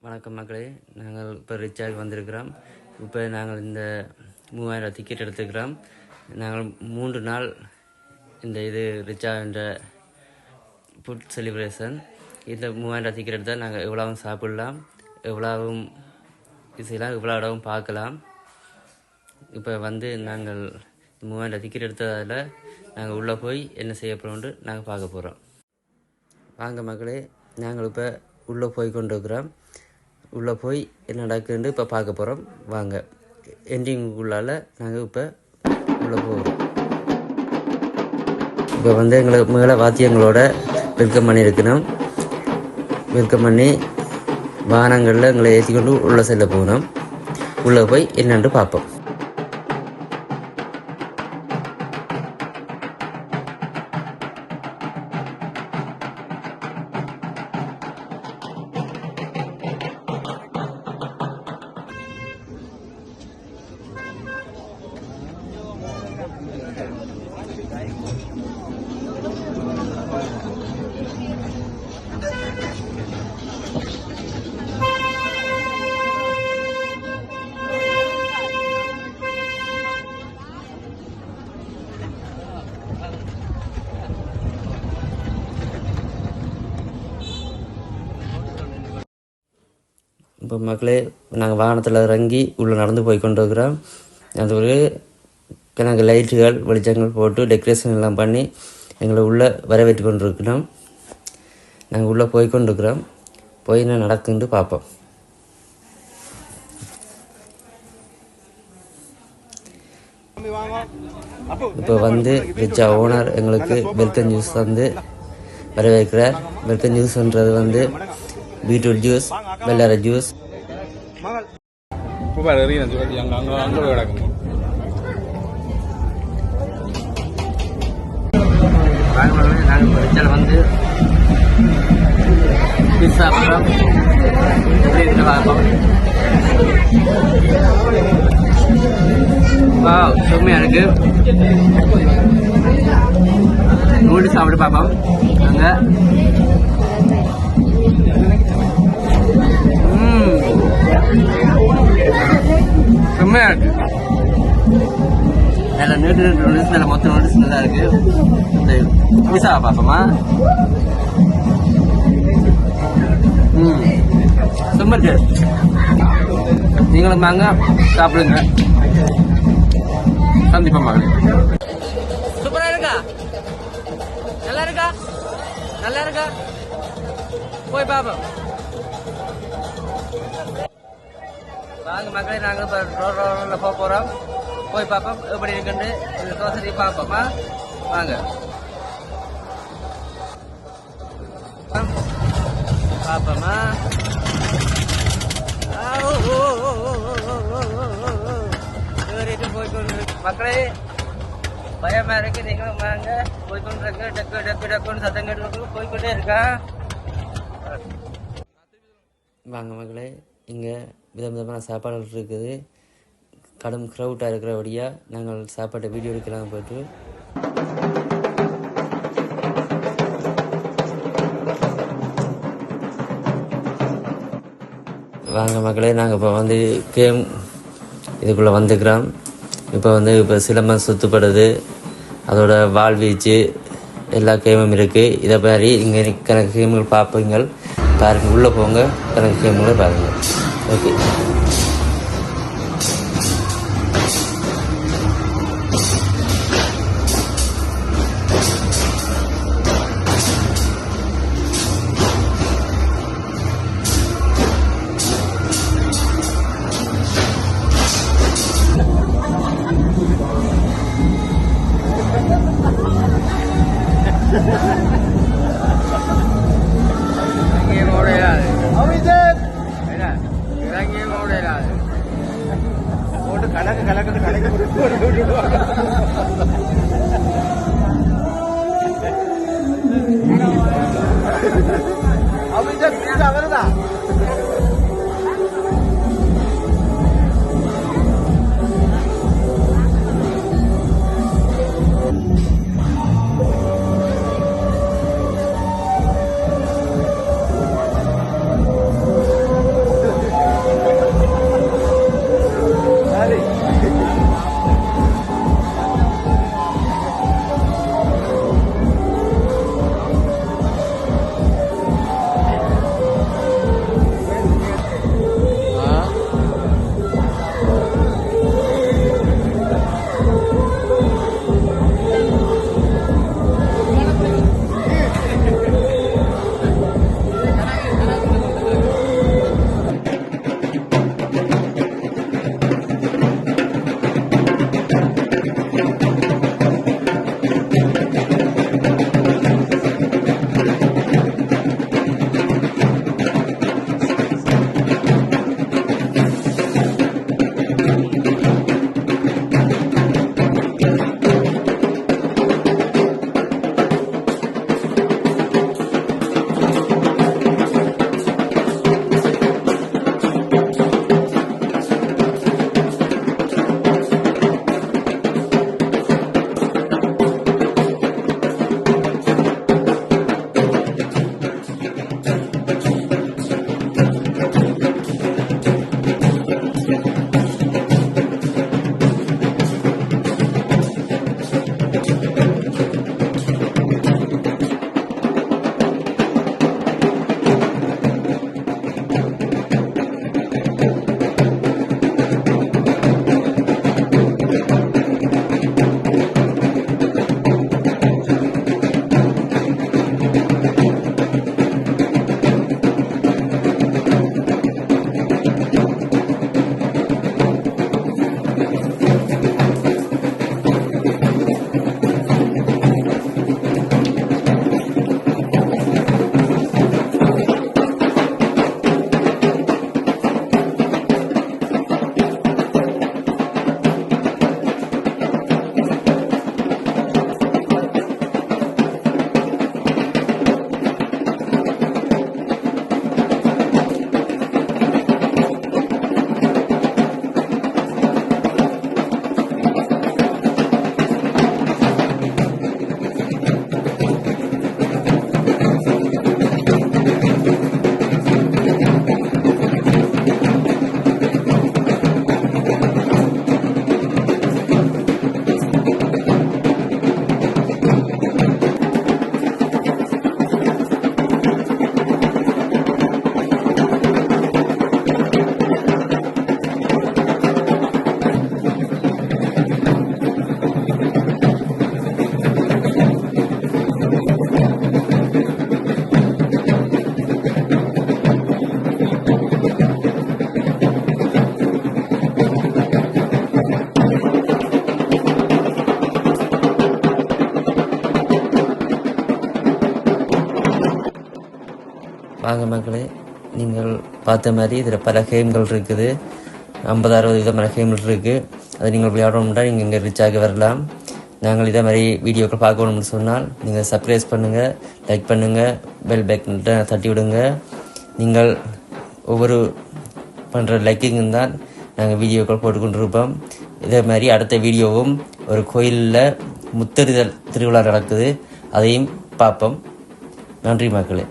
வணக்கம் மக்களே, நாங்கள் இப்போ ரிச்சார்ஜ் வந்திருக்கிறோம். இப்போ நாங்கள் இந்த 3000 டிக்கெட் எடுத்துக்கிறோம். நாங்கள் 3 நாள் இந்த ரிச்சார்ஜ் ஃபுட் செலிப்ரேஷன். இந்த 3000 டிக்கெட் எடுத்தால் நாங்கள் எவ்வளவும் சாப்பிடலாம், எவ்வளவும் செய்யலாம், எவ்வளோ இடவும் பார்க்கலாம். இப்போ நாங்கள் 3000 டிக்கெட் எடுத்ததால் நாங்கள் உள்ளே போய் என்ன செய்ய போகிறோம்னு நாங்கள் பார்க்க போகிறோம். வாங்க மக்களே, நாங்கள் இப்போ உள்ளே போய் கொண்டிருக்கிறோம். உள்ளே போய் என்ன நடக்குதுன்னு இப்போ பார்க்க போகிறோம். வாங்க, என்டிங்குள்ளால் நாங்கள் இப்போ உள்ளே போகிறோம். இப்போ எங்களுக்கு மேலே வாத்தியங்களோட வெல்கம் பண்ணியிருக்கணும். வெல்கம் பண்ணி வாகனங்களில் எங்களை ஏற்றிக்கொண்டு உள்ளே செல்ல போகணும். உள்ளே போய் என்னென்று பார்ப்போம். இப்போ மக்களே, நாங்கள் வாகனத்தில் இறங்கி உள்ளே நடந்து போய் கொண்டு இருக்கிறோம். அது ஒரு கணக்கு லைட்டுகள் வெளிச்சங்கள் போட்டு டெக்கரேஷன் எல்லாம் பண்ணி எங்களை உள்ளே வரவேற்று கொண்டு இருக்கிறோம். நாங்கள் உள்ளே போய் கொண்டு இருக்கிறோம். போய் என்ன நடக்குன்னு பார்ப்போம். இப்போ ரிச்சா ஓனர் எங்களுக்கு வெல்கம் ஜூஸ் வரவேற்கிறார். வெல்கம் ஜூஸ்ன்றது பீட்ரூட் ஜூஸ், வெள்ளரை ஜூஸ். நாங்கள் ரிச்சால் பிஸ்ஸா அப்புறம் சும்மையாக இருக்கு. நூடுல்ஸ் சாப்பிட்டு பார்ப்போம். நாங்கள் செம்மையாக இருக்கு. அதில் நூடுல்ஸ் அதில் மொத்த நூடுல்ஸ் நல்லா இருக்கு. இந்த பிஸாவை பார்ப்போமா? ரொம்ப டேஸ்ட். நீங்களும் வாங்க, சாப்பிடுங்க. சந்திப்பா மகளே. சூப்பரா இருக்கா? நல்லா இருக்கா? நல்லா இருக்கா? போய் பார்ப்போம். வாங்க மக்களே, நாங்கள் இப்போ ரோடில் போக போகிறோம். போய் பார்ப்போம் எப்படி இருக்குன்னு இந்த சோசரி பார்ப்போமா? வாங்க பார்ப்போமா? போய்கொண்டு மக்களே, பயமா இருக்கு. நீங்களும் வாங்க, போய்கொண்டு இருக்கு. டக்கு டக்கு டக்குன்னு சத்தம் கேட்டு போய்கொண்டே இருக்கா. வாங்க மக்களே, இங்கே விதவிதமான சாப்பாடுகள் இருக்குது. கடும் க்ரௌட்டாக இருக்கிறபடியாக நாங்கள் சாப்பாட்டை வீடியோ எடுக்கலாம் போய்ட்டு. வாங்க மக்களே, நாங்கள் இப்போ கேம் இதுக்குள்ளே வந்துக்கிறோம். இப்போ சிலம்பம் சுற்றுப்படுது, அதோட வாழ்வீச்சு எல்லா கேமும் இருக்குது. இதை மாதிரி இங்கே கணக்கு கேமுகள் பார்ப்பீங்க. பாருங்கள், உள்ளே போங்க, கணக்கு கேமுகளை பாருங்கள். ஓகே, வாங்க மக்களே, நீங்கள் பார்த்த மாதிரி இதில் பல கேம்கள் இருக்குது. 50-60 விதமான கேம்கள் இருக்குது. அதை நீங்கள் விளையாடணும்னா நீங்கள் இங்கே ரிச்சாக வரலாம். நாங்கள் இதே மாதிரி வீடியோக்கள் பார்க்கணும்னு சொன்னால் நீங்கள் சப்ஸ்கிரைப் பண்ணுங்கள், லைக் பண்ணுங்கள், பெல் பட்டனை தட்டி விடுங்க. நீங்கள் ஒவ்வொரு பண்ணுற லைக்கிங் தான் நாங்கள் வீடியோக்கள் போட்டுக்கொண்டிருப்போம். இதே மாதிரி அடுத்த வீடியோவும் ஒரு கோயிலில் முத்தெறிதல் திருவிழா நடக்குது, அதையும் பார்ப்போம். நன்றி மக்களே.